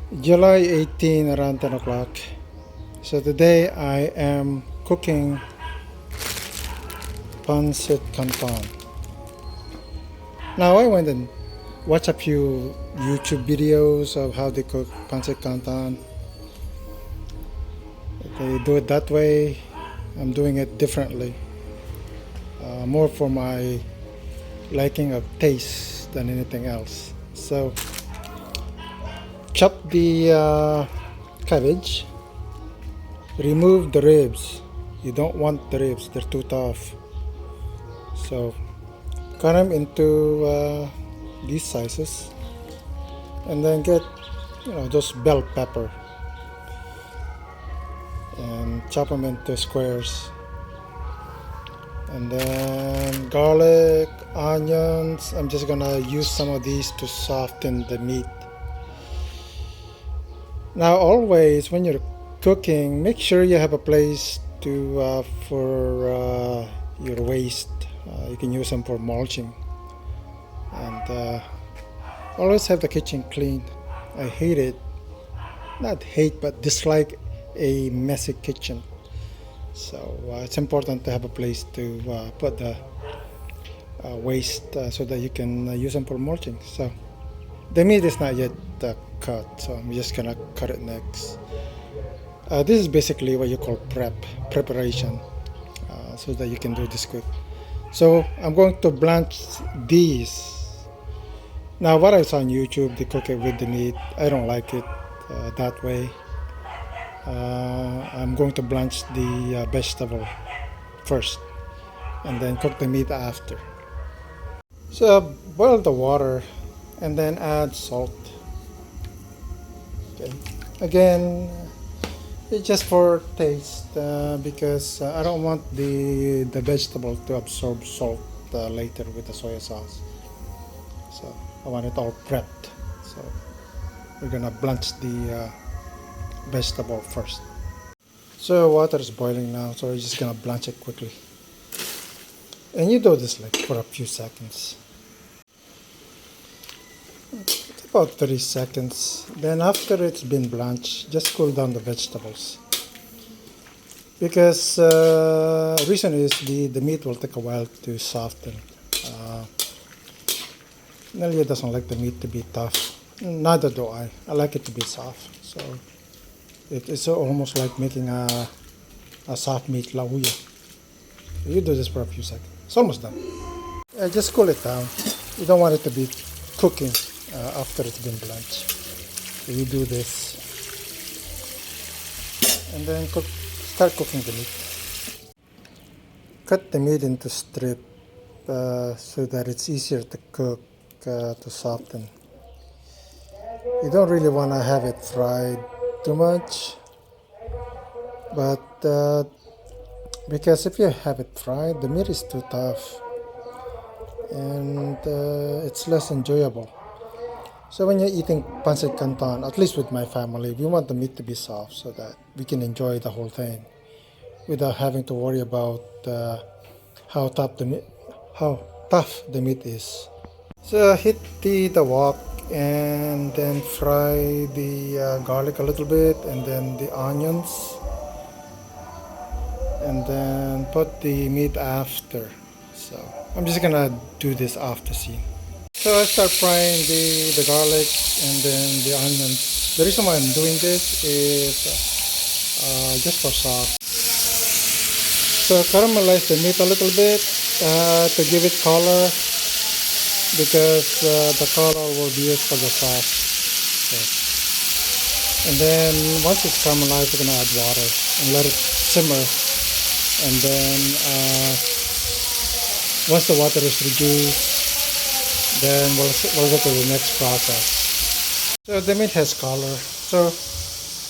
July 18 around 10 o'clock. So today I am cooking Pancit Canton. Now I went and watched a few YouTube videos of how they cook Pancit Canton. They do it that way. I'm doing it differently. More for my liking of taste than anything else. So chop the cabbage. Remove the ribs. You don't want the ribs, they're too tough. So cut them into these sizes, and then get those bell pepper and chop them into squares. And then garlic, onions. I'm just gonna use some of these to soften the meat. Now always when you're cooking, make sure you have a place to for your waste. You can use them for mulching, and always have the kitchen clean. I hate it, not hate but dislike a messy kitchen. So it's important to have a place to put the waste so that you can use them for mulching. So the meat is not yet cut, so I'm just gonna cut it next. This is basically what you call preparation, so that you can do this quick. So I'm going to blanch these. Now what I saw on YouTube, they cook it with the meat. I don't like it that way. I'm going to blanch the vegetable first and then cook the meat after. So boil the water and then add salt. Okay. Again, it's just for taste because I don't want the vegetable to absorb salt later with the soy sauce. So I want it all prepped. So we're gonna blanch the vegetable first. So water is boiling now, so we're just gonna blanch it quickly. And you do this like for a few seconds. It's about 30 seconds. Then after it's been blanched, just cool down the vegetables. Because reason is the meat will take a while to soften. Nelia doesn't like the meat to be tough. Neither do I. I like it to be soft. So it's almost like making a soft meat lauya. You do this for a few seconds. It's almost done. Just cool it down. You don't want it to be cooking after it's been blanched. So you do this, and then start cooking the meat. Cut the meat into strip so that it's easier to cook, to soften. You don't really want to have it fried too much, but because if you have it fried, the meat is too tough and it's less enjoyable. So when you're eating Pancit Canton, at least with my family, we want the meat to be soft so that we can enjoy the whole thing without having to worry about how tough the meat is. So hit the wok and then fry the garlic a little bit, and then the onions, and then put the meat after. So I'm just gonna do this after scene. So I start frying the garlic and then the onions. The reason why I'm doing this is just for sauce. So caramelize the meat a little bit to give it color, because the color will be used for the sauce. So, and then once it's caramelized, we're gonna add water and let it simmer. And then once the water is reduced, then we'll go to the next process. So the meat has color, so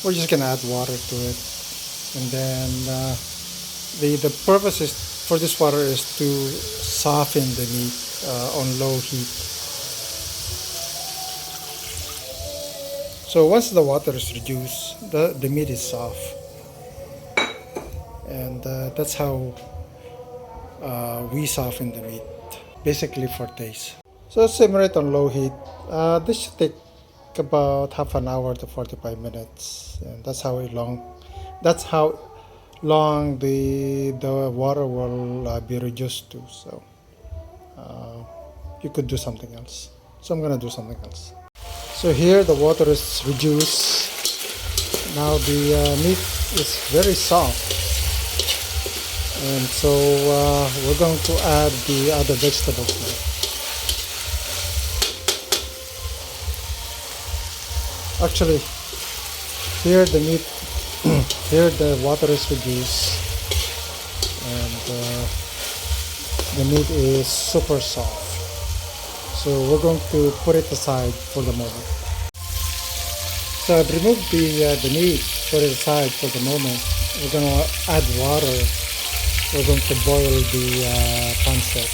we're just gonna add water to it, and then the purpose is for this water is to soften the meat on low heat. So once the water is reduced, the meat is soft, and that's how we soften the meat, basically for taste. So simmer it on low heat. This should take about half an hour to 45 minutes, and that's how long the water will be reduced to. So you could do something else. So I'm gonna do something else. So here the water is reduced. Now the meat is very soft, and so we're going to add the other vegetables now. Actually, here the meat, here the water is reduced, and the meat is super soft. So we're going to put it aside for the moment. So I've removed the meat, put it aside for the moment. We're going to add water. We're going to boil the pancit.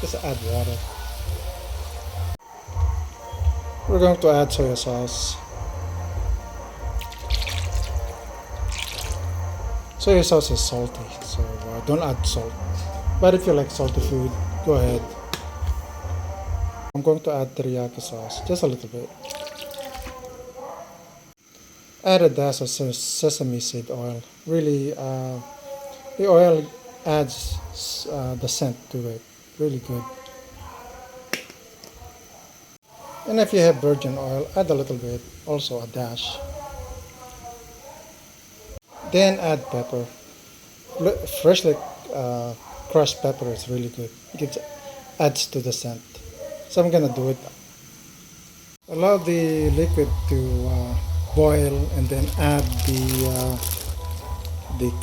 Just add water. We're going to add soy sauce. Soy sauce is salty, so don't add salt. But if you like salty food, go ahead. I'm going to add teriyaki sauce, just a little bit. Add a dash of sesame seed oil. Really, the oil adds the scent to it. Really good. And if you have virgin oil, add a little bit, also a dash. Then add pepper. Freshly crushed pepper is really good. It adds to the scent. So I'm gonna do it. Allow the liquid to boil, and then add the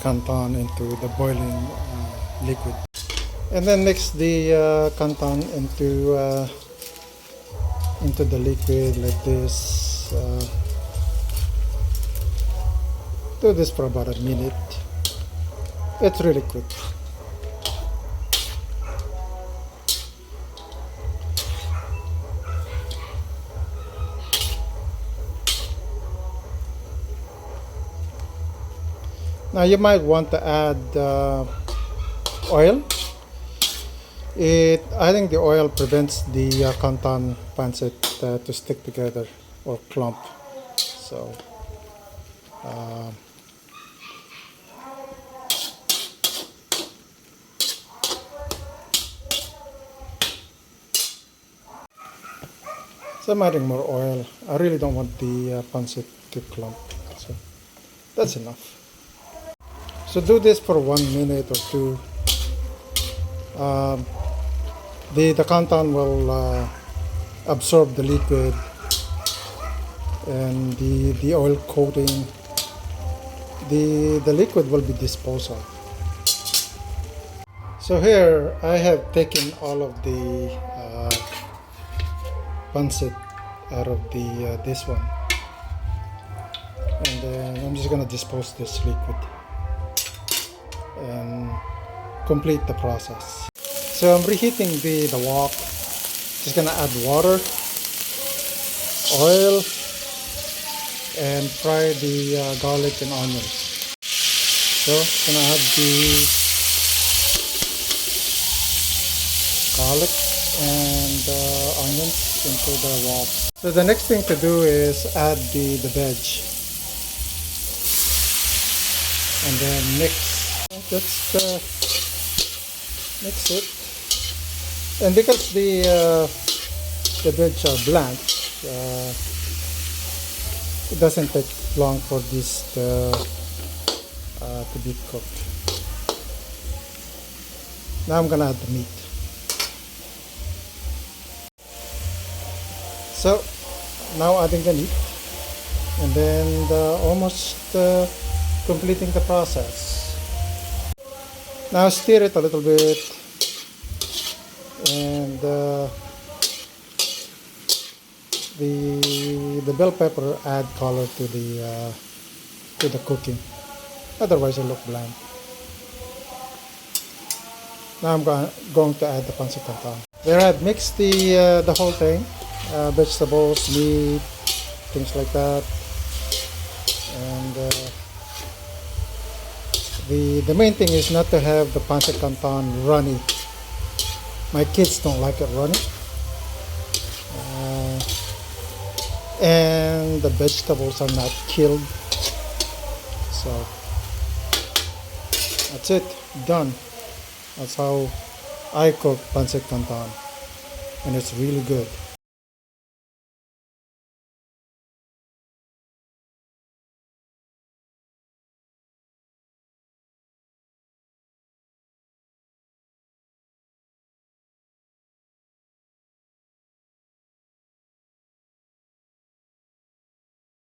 canton into the boiling liquid. And then mix the canton into the liquid like this. Do this for about a minute. It's really quick. Now you might want to add oil. I think the oil prevents the canton pancit to stick together or clump. So so I'm adding more oil. I really don't want the pancit to clump. So that's enough. So do this for 1 minute or two. The canton will absorb the liquid, and the oil coating. The liquid will be disposed of. So here I have taken all of the pancit out of this one, and then I'm just gonna dispose this liquid and complete the process. So I'm reheating the wok. Just gonna add water, oil, and fry the garlic and onions. So gonna add the garlic and onions into the wok. So the next thing to do is add the veg, and then mix. Just mix it, and because the veg are blanched, it doesn't take long for this to be cooked. Now I'm gonna add the meat. So now adding the meat, and then almost completing the process. Now stir it a little bit, and the bell pepper add color to the cooking. Otherwise, it look bland. Now I'm going to add the pancit canton. There I've mixed the whole thing, vegetables, meat, things like that, and The main thing is not to have the pancit canton runny. My kids don't like it runny. Uh, and the vegetables are not killed. So that's it, done. That's how I cook pancit canton, and it's really good.